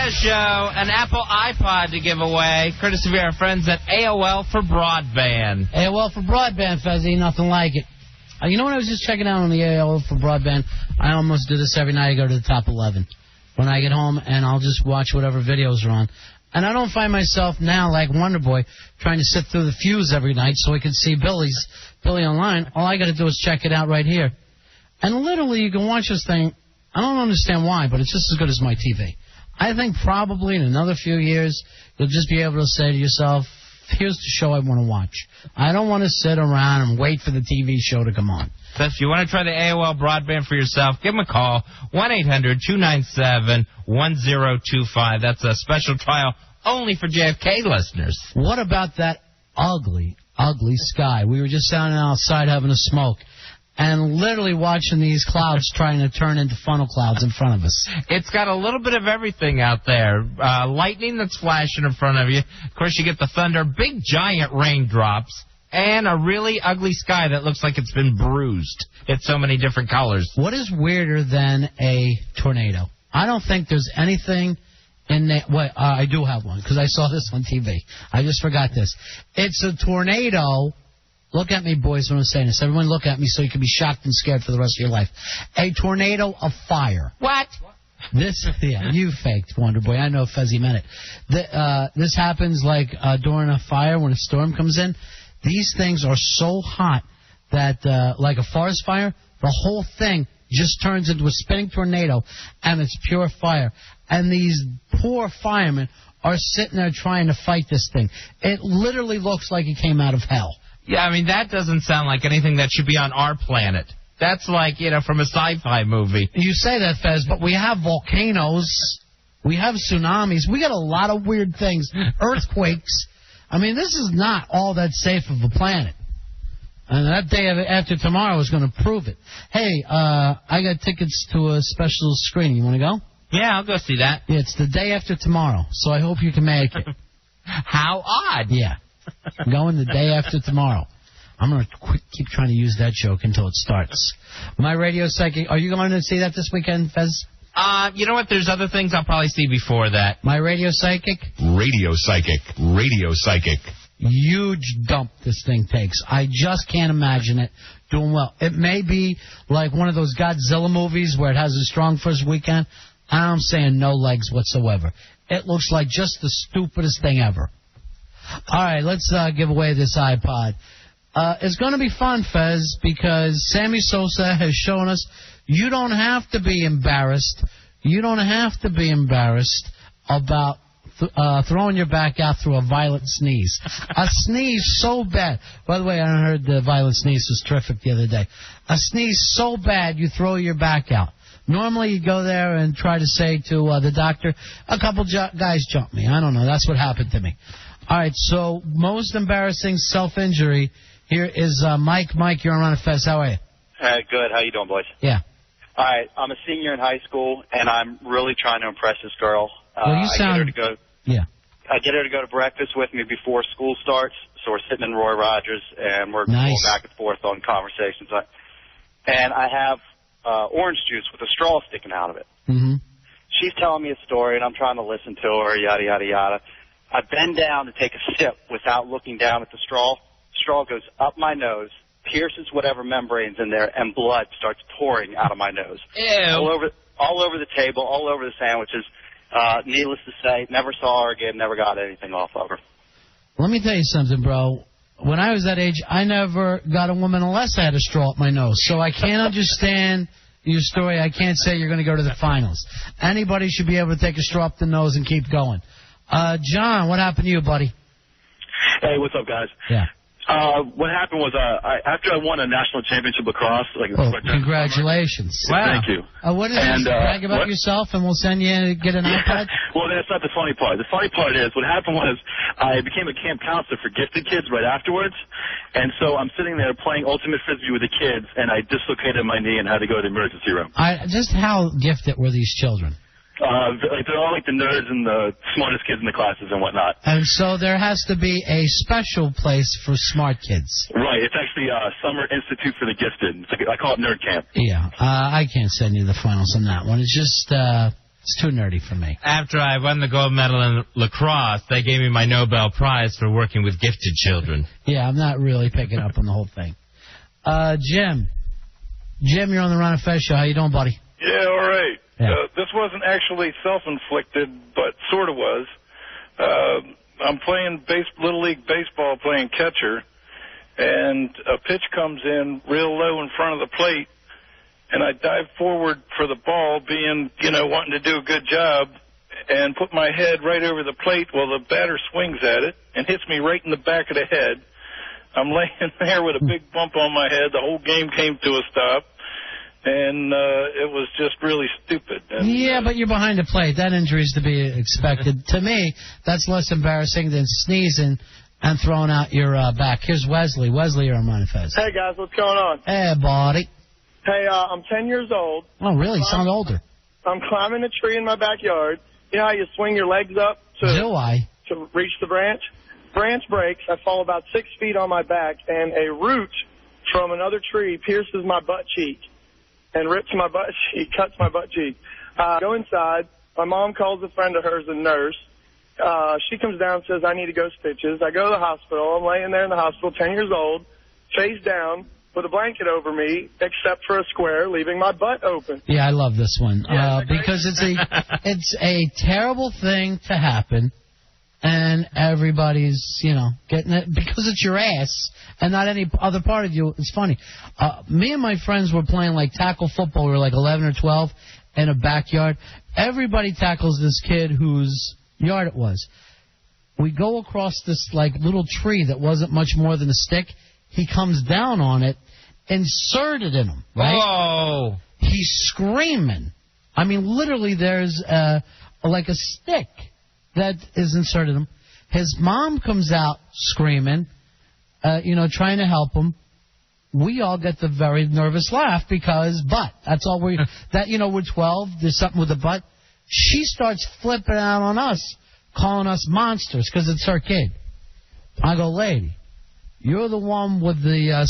the show, an Apple iPod to give away, courtesy of our friends at AOL for Broadband. AOL for Broadband, Fezzy, nothing like it. You know what I was just checking out on the AOL for Broadband? I almost do this every night. I go to the top 11 when I get home, and I'll just watch whatever videos are on. And I don't find myself now, like Wonder Boy, trying to sit through the fuse every night so I can see Billy online. All I got to do is check it out right here. And literally, you can watch this thing. I don't understand why, but it's just as good as my TV. I think probably in another few years, you'll just be able to say to yourself, here's the show I want to watch. I don't want to sit around and wait for the TV show to come on. So if you want to try the AOL Broadband for yourself, give them a call, 1-800-297-1025. That's a special trial only for JFK listeners. What about that ugly, ugly sky? We were just standing outside having a smoke and literally watching these clouds trying to turn into funnel clouds in front of us. It's got a little bit of everything out there. Lightning that's flashing in front of you. Of course, you get the thunder, big giant raindrops, and a really ugly sky that looks like it's been bruised. It's so many different colors. What is weirder than a tornado? I don't think there's anything in the... Wait, I do have one, because I saw this on TV. I just forgot this. It's a tornado... Look at me, boys, when I'm saying this. Everyone look at me so you can be shocked and scared for the rest of your life. A tornado of fire. What? Yeah, you faked, Wonder Boy. I know Fezzy meant it. This happens like during a fire when a storm comes in. These things are so hot that, like a forest fire, the whole thing just turns into a spinning tornado, and it's pure fire. And these poor firemen are sitting there trying to fight this thing. It literally looks like it came out of hell. Yeah, I mean, that doesn't sound like anything that should be on our planet. That's like, from a sci-fi movie. You say that, Fez, but we have volcanoes. We have tsunamis. We got a lot of weird things. Earthquakes. I mean, this is not all that safe of a planet. And that day after tomorrow is going to prove it. Hey, I got tickets to a special screening. You want to go? Yeah, I'll go see that. Yeah, it's the day after tomorrow, so I hope you can make it. How odd. Yeah. Going the day after tomorrow. I'm going to keep trying to use that joke until it starts. My Radio Psychic. Are you going to see that this weekend, Fez? You know what? There's other things I'll probably see before that. My Radio Psychic? Radio Psychic. Radio Psychic. Huge dump this thing takes. I just can't imagine it doing well. It may be like one of those Godzilla movies where it has a strong first weekend. I'm saying no legs whatsoever. It looks like just the stupidest thing ever. All right, let's give away this iPod. It's going to be fun, Fez, because Sammy Sosa has shown us you don't have to be embarrassed. You don't have to be embarrassed about throwing your back out through a violent sneeze. A sneeze so bad. By the way, I heard the violent sneeze was terrific the other day. A sneeze so bad you throw your back out. Normally you go there and try to say to the doctor, a couple guys jumped me. I don't know. That's what happened to me. All right, so most embarrassing self-injury. Here is Mike. Mike, you're on Ron and Fez. How are you? Good. How you doing, boys? Yeah. All right, I'm a senior in high school, and I'm really trying to impress this girl. Well, you sound... I get her to go to breakfast with me before school starts, so we're sitting in Roy Rogers, and we're going back and forth on conversations. And I have orange juice with a straw sticking out of it. Mm-hmm. She's telling me a story, and I'm trying to listen to her, yada, yada, yada. I bend down to take a sip without looking down at the straw. Straw goes up my nose, pierces whatever membrane's in there, and blood starts pouring out of my nose. Ew. All over the table, all over the sandwiches. Needless to say, never saw her again, never got anything off of her. Let me tell you something, bro. When I was that age, I never got a woman unless I had a straw up my nose. So I can't understand your story. I can't say you're going to go to the finals. Anybody should be able to take a straw up the nose and keep going. John, what happened to you, buddy? Hey, what's up, guys? Yeah. What happened was after I won a national championship lacrosse. Congratulations. Wow. Thank you. What is this? Brag about yourself and we'll send you to get an iPad? Well, that's not the funny part. The funny part is what happened was I became a camp counselor for gifted kids right afterwards. And so I'm sitting there playing ultimate frisbee with the kids, and I dislocated my knee and had to go to the emergency room. Just how gifted were these children? They're all like the nerds and the smartest kids in the classes and whatnot. And so there has to be a special place for smart kids. Right. It's actually Summer Institute for the Gifted. I call it Nerd Camp. Yeah. I can't send you the finals on that one. It's just It's too nerdy for me. After I won the gold medal in lacrosse, they gave me my Nobel Prize for working with gifted children. Yeah, I'm not really picking up on the whole thing. Jim, you're on the Ron and Fez show. How you doing, buddy? Yeah, all right. Yeah. This wasn't actually self-inflicted, but sort of was. I'm playing Little League Baseball, playing catcher, and a pitch comes in real low in front of the plate, and I dive forward for the ball, being, wanting to do a good job, and put my head right over the plate while the batter swings at it and hits me right in the back of the head. I'm laying there with a big bump on my head. The whole game came to a stop, and it was just really stupid. And, but you're behind the plate. That injury is to be expected. To me, that's less embarrassing than sneezing and throwing out your back. Here's Wesley. Wesley, you're on Ron and Fez. Hey, guys, what's going on? Hey, buddy. Hey, I'm 10 years old. Oh, really? You sound older. I'm climbing a tree in my backyard. You know how you swing your legs up to reach the branch? Branch breaks. I fall about 6 feet on my back, and a root from another tree pierces my butt cheek and rips my butt cheek, cuts my butt cheek. I go inside. My mom calls a friend of hers, a nurse. She comes down and says, I need to go stitches. I go to the hospital. I'm laying there in the hospital, 10 years old, face down, with a blanket over me, except for a square, leaving my butt open. Yeah, I love this one because it's a terrible thing to happen, and everybody's getting it because it's your ass and not any other part of you. It's funny. Me and my friends were playing like tackle football. We were like 11 or 12 in a backyard. Everybody tackles this kid whose yard it was. We go across this like little tree that wasn't much more than a stick. He comes down on it, inserted in him, right? Whoa. He's screaming. I mean, literally, there's like a stick that is inserted in him. His mom comes out screaming, trying to help him. We all get the very nervous laugh because butt. That's all we're 12. There's something with the butt. She starts flipping out on us, calling us monsters because it's her kid. I go, lady. You're the one with the...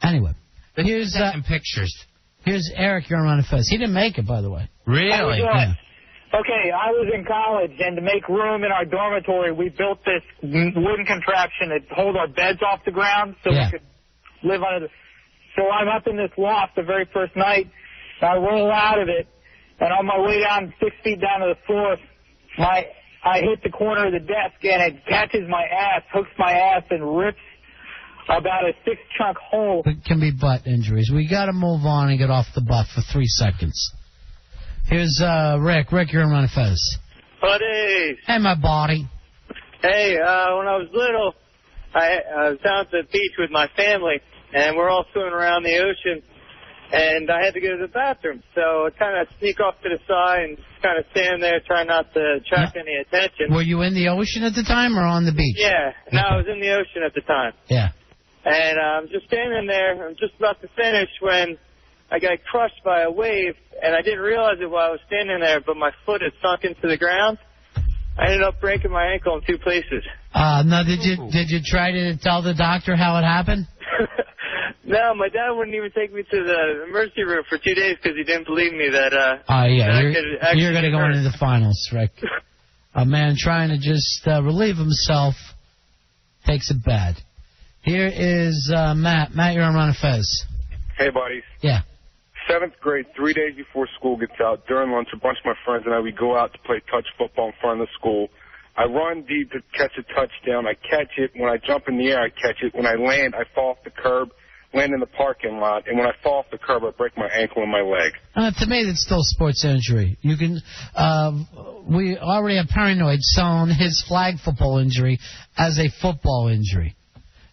Anyway, here's pictures. Here's Eric. You're on Ron and Fez. He didn't make it, by the way. Really? Yeah. Okay, I was in college, and to make room in our dormitory, we built this wooden contraption that hold our beds off the ground so we could live under the... So I'm up in this loft the very first night, and I roll out of it, and on my way down 6 feet down to the floor, I hit the corner of the desk, and it catches my ass, hooks my ass, and rips about a 6-chunk hole. It can be butt injuries. We got to move on and get off the butt for 3 seconds. Here's Rick. Rick, you're on Ron and Fez. Buddy. Hey, my body. Hey, when I was little, I was down at the beach with my family, and we're all swimming around the ocean, and I had to go to the bathroom. So I kind of sneak off to the side and kind of stand there, trying not to attract any attention. Were you in the ocean at the time or on the beach? Yeah. No, I was in the ocean at the time. Yeah. And I'm just standing there. I'm just about to finish when I got crushed by a wave, and I didn't realize it while I was standing there, but my foot had sunk into the ground. I ended up breaking my ankle in 2 places. Now, did you try to tell the doctor how it happened? No, my dad wouldn't even take me to the emergency room for 2 days because he didn't believe me that. You're going to go into the finals, Rick. A man trying to just relieve himself takes it bad. Here is Matt. Matt, you're on Ron and Fez. Hey, buddies. Yeah. 7th grade, 3 days before school gets out, during lunch, a bunch of my friends and I, we go out to play touch football in front of the school. I run deep to catch a touchdown. I catch it. When I jump in the air, I catch it. When I land, I fall off the curb, land in the parking lot. And when I fall off the curb, I break my ankle and my leg. To me, that's still a sports injury. You can. We already have Paranoid selling his flag football injury as a football injury.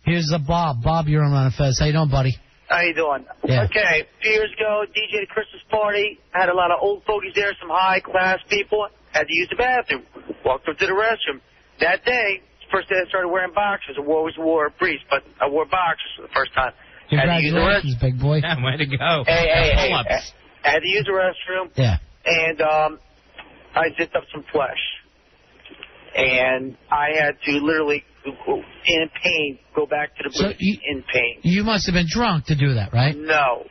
Here's Bob. Bob, you're on Ron and Fez. How you doing, buddy? How you doing? Yeah. Okay, a few years ago, DJ at a Christmas party. Had a lot of old fogies there, some high-class people. Had to use the bathroom. Walked up to the restroom. That day, first day I started wearing boxers. I always wore briefs, but I wore boxers for the first time. Congratulations, big boy. Yeah, way to go. Hey. I had to use the restroom. Yeah. And I zipped up some flesh. And I had to literally, in pain, go back to the booth in pain. You must have been drunk to do that, right? No,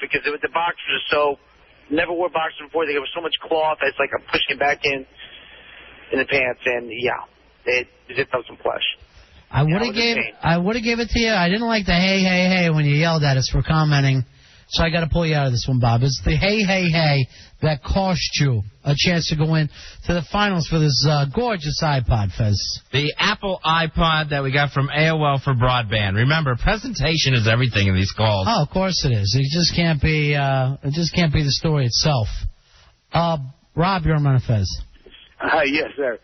because the boxers are so never wore boxers before. They have so much cloth. It's like I'm pushing it back in the pants, and yeah, it zipped up some flesh. I would have gave it to you. I didn't like the hey when you yelled at us for commenting. So I got to pull you out of this one, Bob. It's the hey that cost you a chance to go in to the finals for this gorgeous iPod, Fez. The Apple iPod that we got from AOL for broadband. Remember, presentation is everything in these calls. Oh, of course it is. It just can't be. It just can't be the story itself. Rob, you're on Ron and Fez. Yes, sir.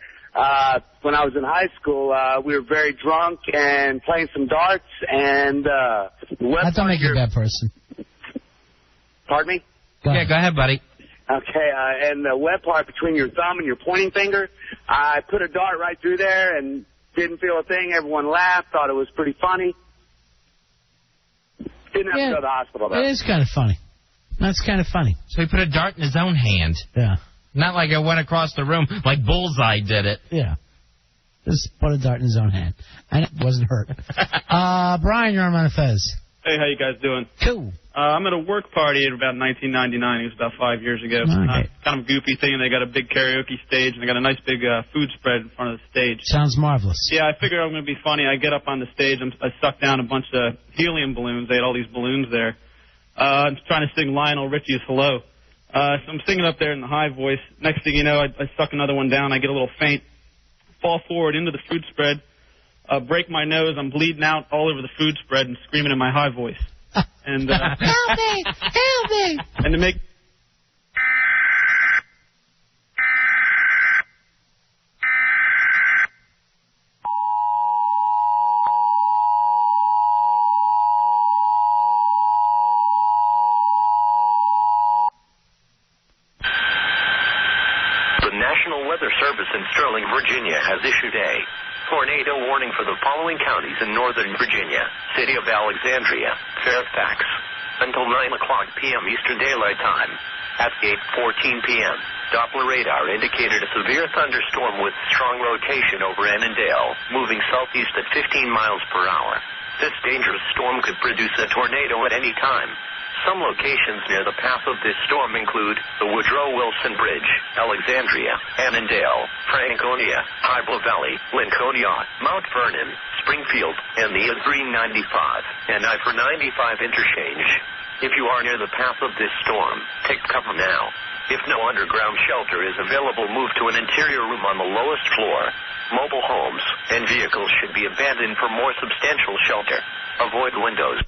When I was in high school, we were very drunk and playing some darts, and that don't make you a bad person. Pardon me? Go ahead, buddy. Okay, and the wet part between your thumb and your pointing finger, I put a dart right through there and didn't feel a thing. Everyone laughed, thought it was pretty funny. Didn't have to go to the hospital, though. It is kind of funny. That's kind of funny. So he put a dart in his own hand. Yeah. Not like it went across the room like Bullseye did it. Yeah. Just put a dart in his own hand. And it wasn't hurt. Brian, you're on Ron and Fez. Hey, how you guys doing? Cool. I'm at a work party at about 1999. It was about 5 years ago. Okay. Kind of a goofy thing. They got a big karaoke stage, and they got a nice big food spread in front of the stage. Sounds marvelous. Yeah, I figured I'm going to be funny. I get up on the stage. I suck down a bunch of helium balloons. They had all these balloons there. I'm trying to sing Lionel Richie's Hello. So I'm singing up there in the high voice. Next thing you know, I suck another one down. I get a little faint, fall forward into the food spread, break my nose. I'm bleeding out all over the food spread and screaming in my high voice. And help me! Help me! And to make National Weather Service in Sterling, Virginia has issued a tornado warning for the following counties in northern Virginia: City of Alexandria, Fairfax, until 9 o'clock p.m. Eastern Daylight Time. At 8:14 p.m., Doppler radar indicated a severe thunderstorm with strong rotation over Annandale, moving southeast at 15 miles per hour. This dangerous storm could produce a tornado at any time. Some locations near the path of this storm include the Woodrow Wilson Bridge, Alexandria, Annandale, Franconia, Hybla Valley, Lincolnia, Mount Vernon, Springfield, and the I-395 and I-495 interchange. If you are near the path of this storm, take cover now. If no underground shelter is available, move to an interior room on the lowest floor. Mobile homes and vehicles should be abandoned for more substantial shelter. Avoid windows.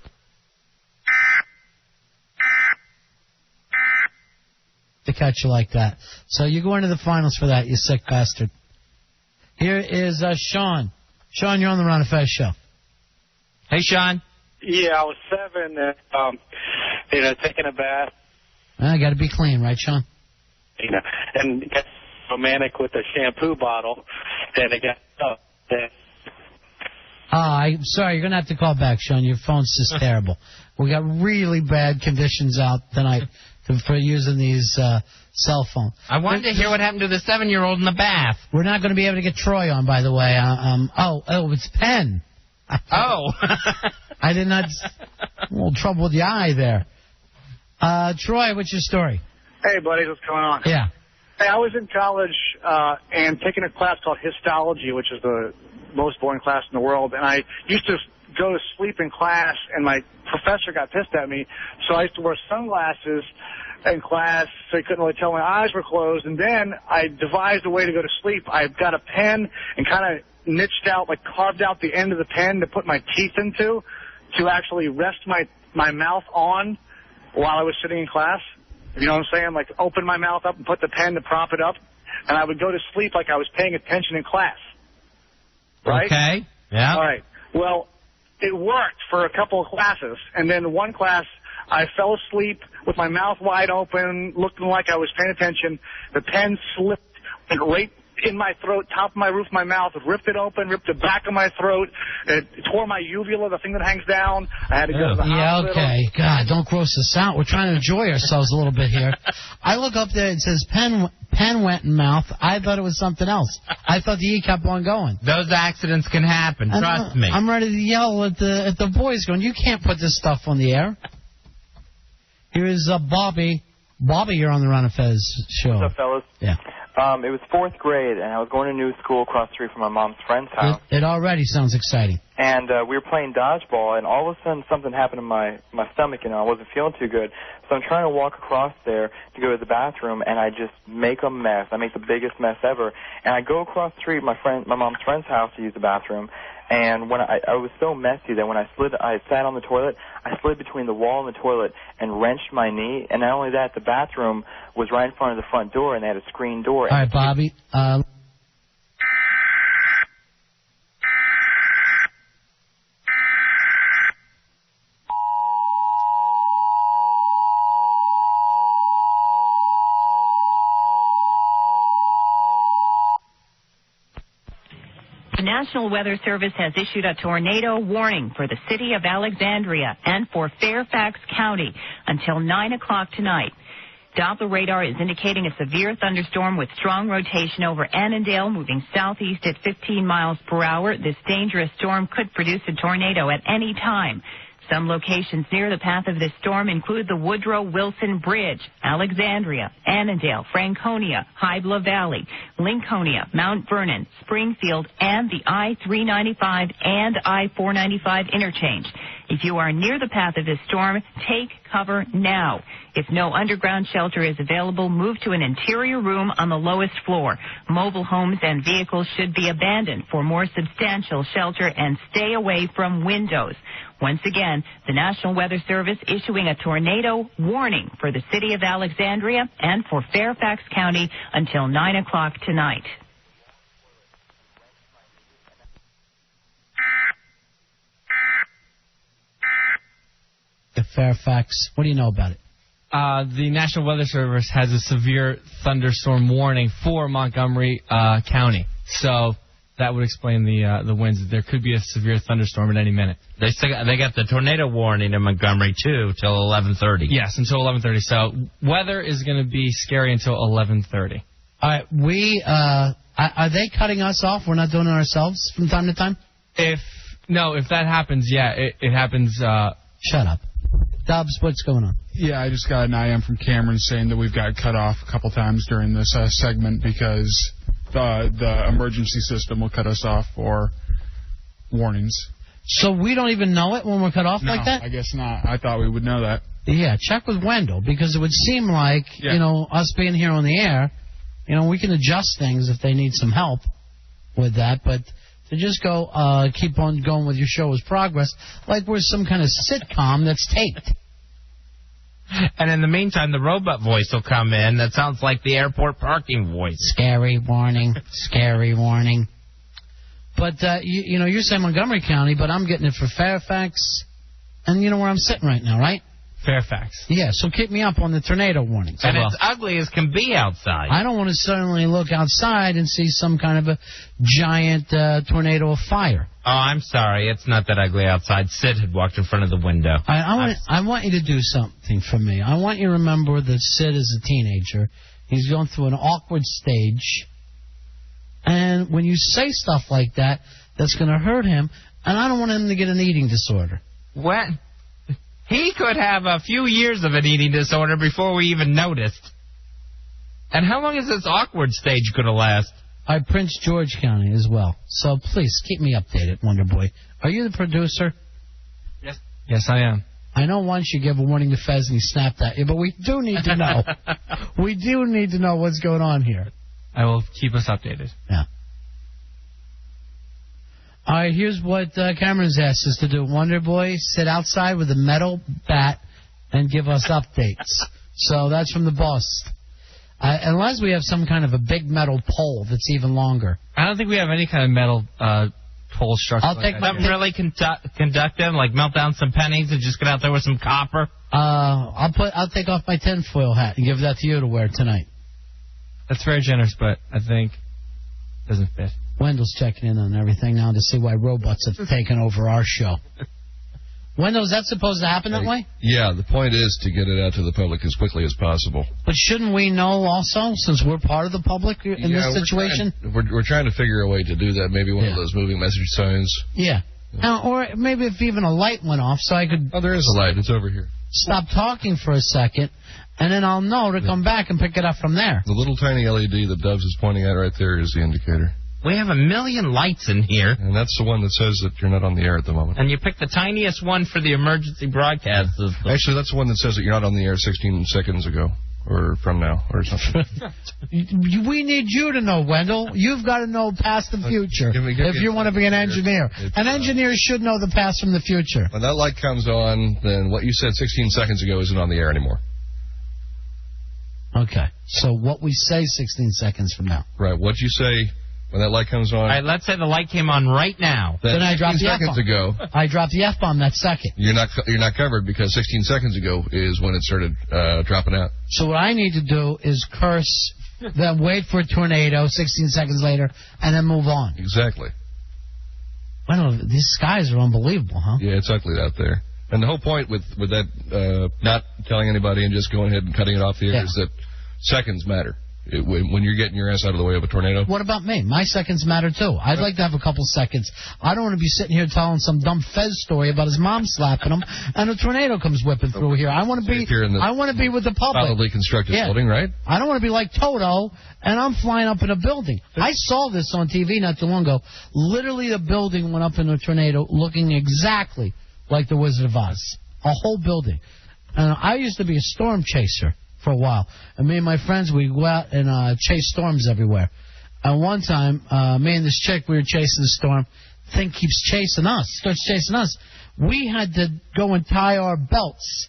To catch you like that. So you go into the finals for that, you sick bastard. Here is Sean. Sean, you're on the Ron and Fez show. Hey, Sean. Yeah, I was 7 and, taking a bath. I got to be clean, right, Sean? And got romantic with a shampoo bottle, and it got I'm sorry, you're going to have to call back, Sean. Your phone's just terrible. We got really bad conditions out tonight for using these cell phones. I wanted to hear what happened to the 7-year-old in the bath. We're not going to be able to get Troy on, by the way. It's Penn. Oh. I did not... A little trouble with the eye there. Troy, what's your story? Hey, buddy, what's going on? Yeah. Hey, I was in college and taking a class called histology, which is the most boring class in the world, and I used to go to sleep in class, and my professor got pissed at me, so I used to wear sunglasses in class so he couldn't really tell my eyes were closed, and then I devised a way to go to sleep. I got a pen and kind of niched out, like carved out the end of the pen to put my teeth into to actually rest my mouth on while I was sitting in class. You know what I'm saying? Like open my mouth up and put the pen to prop it up, and I would go to sleep like I was paying attention in class. Right? Okay. Yeah. All right. Well, it worked for a couple of classes, and then one class I fell asleep with my mouth wide open, looking like I was paying attention. The pen slipped right in my throat, top of my roof of my mouth, ripped it open, ripped the back of my throat, it tore my uvula, the thing that hangs down. I had to go to the hospital. Okay. God, don't gross us out. We're trying to enjoy ourselves a little bit here. I look up there, it says pen went in mouth. I thought it was something else. I thought the E kept on going. Those accidents can happen, trust me. I'm ready to yell at the boys going, you can't put this stuff on the air. Here is Bobby. Bobby, you're on the Ron and Fez show. What's up, fellas? Yeah. It was 4th grade, and I was going to new school across the street from my mom's friend's house. It already sounds exciting. And we were playing dodgeball, and all of a sudden something happened in my stomach, I wasn't feeling too good. So I'm trying to walk across there to go to the bathroom, and I just make a mess. I make the biggest mess ever. And I go across the street to my mom's friend's house to use the bathroom. And when I was so messy that when I sat on the toilet, I slid between the wall and the toilet and wrenched my knee. And not only that, the bathroom was right in front of the front door, and they had a screen door. All right, Bobby. The National Weather Service has issued a tornado warning for the city of Alexandria and for Fairfax County until 9 o'clock tonight. Doppler radar is indicating a severe thunderstorm with strong rotation over Annandale, moving southeast at 15 miles per hour. This dangerous storm could produce a tornado at any time. Some locations near the path of this storm include the Woodrow Wilson Bridge, Alexandria, Annandale, Franconia, Hybla Valley, Lincolnia, Mount Vernon, Springfield, and the I-395 and I-495 interchange. If you are near the path of this storm, take cover now. If no underground shelter is available, move to an interior room on the lowest floor. Mobile homes and vehicles should be abandoned for more substantial shelter and stay away from windows. Once again, the National Weather Service issuing a tornado warning for the city of Alexandria and for Fairfax County until 9 o'clock tonight. Fairfax, what do you know about it? The National Weather Service has a severe thunderstorm warning for Montgomery County. So that would explain the winds. There could be a severe thunderstorm at any minute. They got the tornado warning in Montgomery, too, till 11:30. Yes, until 11:30. So weather is going to be scary until 11:30. All right, are they cutting us off? We're not doing it ourselves from time to time? If that happens, yeah, it happens. Shut up. Dubs, what's going on? Yeah, I just got an IM from Cameron saying that we've got cut off a couple times during this segment because the emergency system will cut us off for warnings. So we don't even know it when we're cut off like that? I guess not. I thought we would know that. Yeah, check with Wendell, because it would seem like, us being here on the air, we can adjust things if they need some help with that, but to just go keep on going with your show as progress, like we're some kind of sitcom that's taped. And in the meantime, the robot voice will come in that sounds like the airport parking voice. Scary warning, scary warning. But, you're saying Montgomery County, but I'm getting it for Fairfax, and you know where I'm sitting right now, right? Fairfax. Yeah, so keep me up on the tornado warnings. And it's ugly as can be outside. I don't want to suddenly look outside and see some kind of a giant tornado of fire. Oh, I'm sorry. It's not that ugly outside. Sid had walked in front of the window. I want you to do something for me. I want you to remember that Sid is a teenager. He's going through an awkward stage. And when you say stuff like that, that's going to hurt him. And I don't want him to get an eating disorder. What? He could have a few years of an eating disorder before we even noticed. And how long is this awkward stage going to last? Prince George County as well. So please, keep me updated, Wonder Boy. Are you the producer? Yes. Yes, I am. I know once you gave a warning to Fez and he snapped at you, but we do need to know. We do need to know what's going on here. I will keep us updated. Yeah. All right, here's what Cameron's asked us to do. Wonder Boy, sit outside with a metal bat and give us updates. So that's from the boss. Unless we have some kind of a big metal pole that's even longer. I don't think we have any kind of metal pole structure. I'll take something really conductive, like melt down some pennies and just get out there with some copper. I'll take off my tinfoil hat and give that to you to wear tonight. That's very generous, but I think it doesn't fit. Wendell's checking in on everything now to see why robots have taken over our show. Wendell, is that supposed to happen that way? Yeah, the point is to get it out to the public as quickly as possible. But shouldn't we know also, since we're part of the public in this situation? We're trying to figure a way to do that. Maybe one of those moving message signs. Yeah. Or maybe if even a light went off so I could... Oh, there is a light. It's over here. stop talking for a second, and then I'll know to come back and pick it up from there. The little tiny LED that Dubs is pointing at right there is the indicator. We have 1 million lights in here. And that's the one that says that you're not on the air at the moment. And you picked the tiniest one for the emergency broadcast system. Actually, that's the one that says that you're not on the air 16 seconds ago. Or from now, or something. We need you to know, Wendell. You've got to know past the future if you want to be an engineer. An engineer should know the past from the future. When that light comes on, then what you said 16 seconds ago isn't on the air anymore. Okay. So what we say 16 seconds from now. Right. What you say when that light comes on. All right, let's say the light came on right now. Then I dropped the F-bomb. 16 seconds ago. I dropped the F-bomb that second. You're not covered because 16 seconds ago is when it started dropping out. So what I need to do is curse, then wait for a tornado 16 seconds later, and then move on. Exactly. Well, these skies are unbelievable, huh? Yeah, it's ugly out there. And the whole point with that not telling anybody and just going ahead and cutting it off the air is that seconds matter. When you're getting your ass out of the way of a tornado. What about me? My seconds matter, too. I'd like to have a couple seconds. I don't want to be sitting here telling some dumb Fez story about his mom slapping him, and a tornado comes whipping through here. I want to be with the public. Solidly constructed building, right? I don't want to be like Toto, and I'm flying up in a building. I saw this on TV not too long ago. Literally, the building went up in a tornado looking exactly like the Wizard of Oz. A whole building. And I used to be a storm chaser for a while. And me and my friends, we'd go out and chase storms everywhere. And one time, me and this chick, we were chasing the storm. Thing keeps chasing us, starts chasing us. We had to go and tie our belts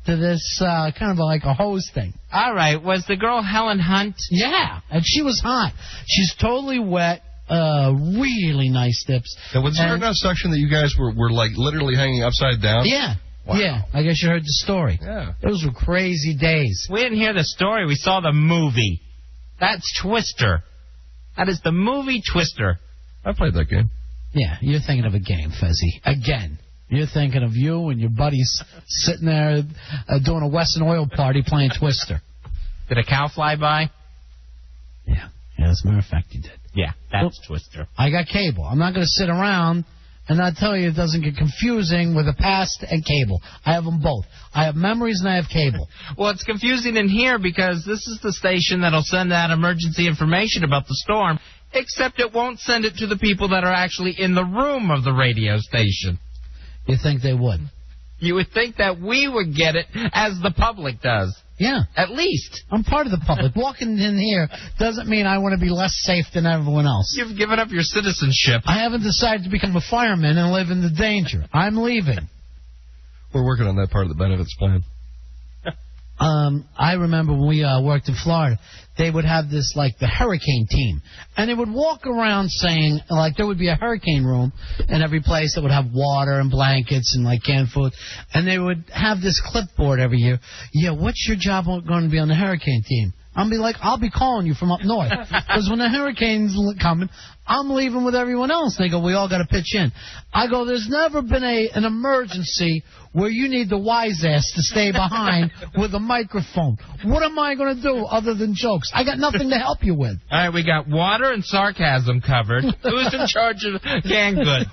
to this kind of like a hose thing. All right. Was the girl Helen Hunt? Yeah. And she was hot. She's totally wet. Really nice tips. And was there enough suction that you guys were like literally hanging upside down? Yeah. Wow. Yeah, I guess you heard the story. Yeah. Those were crazy days. We didn't hear the story. We saw the movie. That's Twister. That is the movie Twister. I played that game. Yeah, you're thinking of a game, Fezzy. Again. You're thinking of you and your buddies sitting there doing a Western Oil party playing Twister. Did a cow fly by? Yeah, as a matter of fact, you did. Yeah, that's Twister. I got cable. I'm not going to sit around and I tell you, it doesn't get confusing with a past and cable. I have them both. I have memories and I have cable. Well, it's confusing in here because this is the station that'll send out emergency information about the storm, except it won't send it to the people that are actually in the room of the radio station. You think they would? You would think that we would get it as the public does. Yeah. At least. I'm part of the public. Walking in here doesn't mean I want to be less safe than everyone else. You've given up your citizenship. I haven't decided to become a fireman and live in the danger. I'm leaving. We're working on that part of the benefits plan. I remember when we worked in Florida, they would have this, like, the hurricane team. And they would walk around saying, like, there would be a hurricane room in every place that would have water and blankets and, like, canned food. And they would have this clipboard every year. Yeah, what's your job going to be on the hurricane team? I'll be calling you from up north. Because when the hurricane's coming, I'm leaving with everyone else. They go, we all got to pitch in. I go, there's never been an emergency where you need the wise ass to stay behind with a microphone. What am I going to do other than jokes? I got nothing to help you with. All right, we got water and sarcasm covered. Who's in charge of canned goods?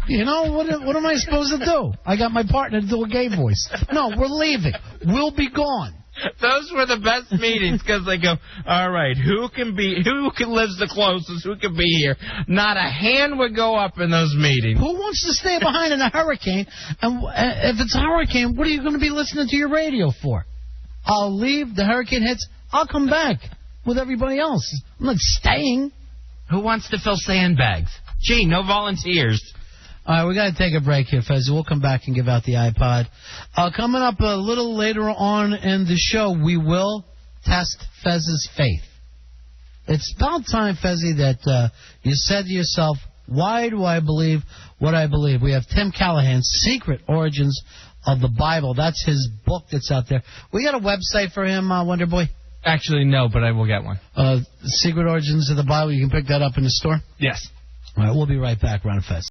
You know, what am I supposed to do? I got my partner to do a gay voice. No, we're leaving. We'll be gone. Those were the best meetings because they go, all right, who lives the closest, who can be here? Not a hand would go up in those meetings. Who wants to stay behind in a hurricane? And if it's a hurricane, what are you going to be listening to your radio for? I'll leave, the hurricane hits, I'll come back with everybody else. I'm not staying. Who wants to fill sandbags? Gee, no volunteers. All right, we got to take a break here, Fez. We'll come back and give out the iPod. Coming up a little later on in the show, we will test Fez's faith. It's about time, Fezzy, that you said to yourself, why do I believe what I believe? We have Tim Callahan's Secret Origins of the Bible. That's his book that's out there. We got a website for him, Wonder Boy? Actually, no, but I will get one. Secret Origins of the Bible. You can pick that up in the store? Yes. All right, we'll be right back, Ron and Fez.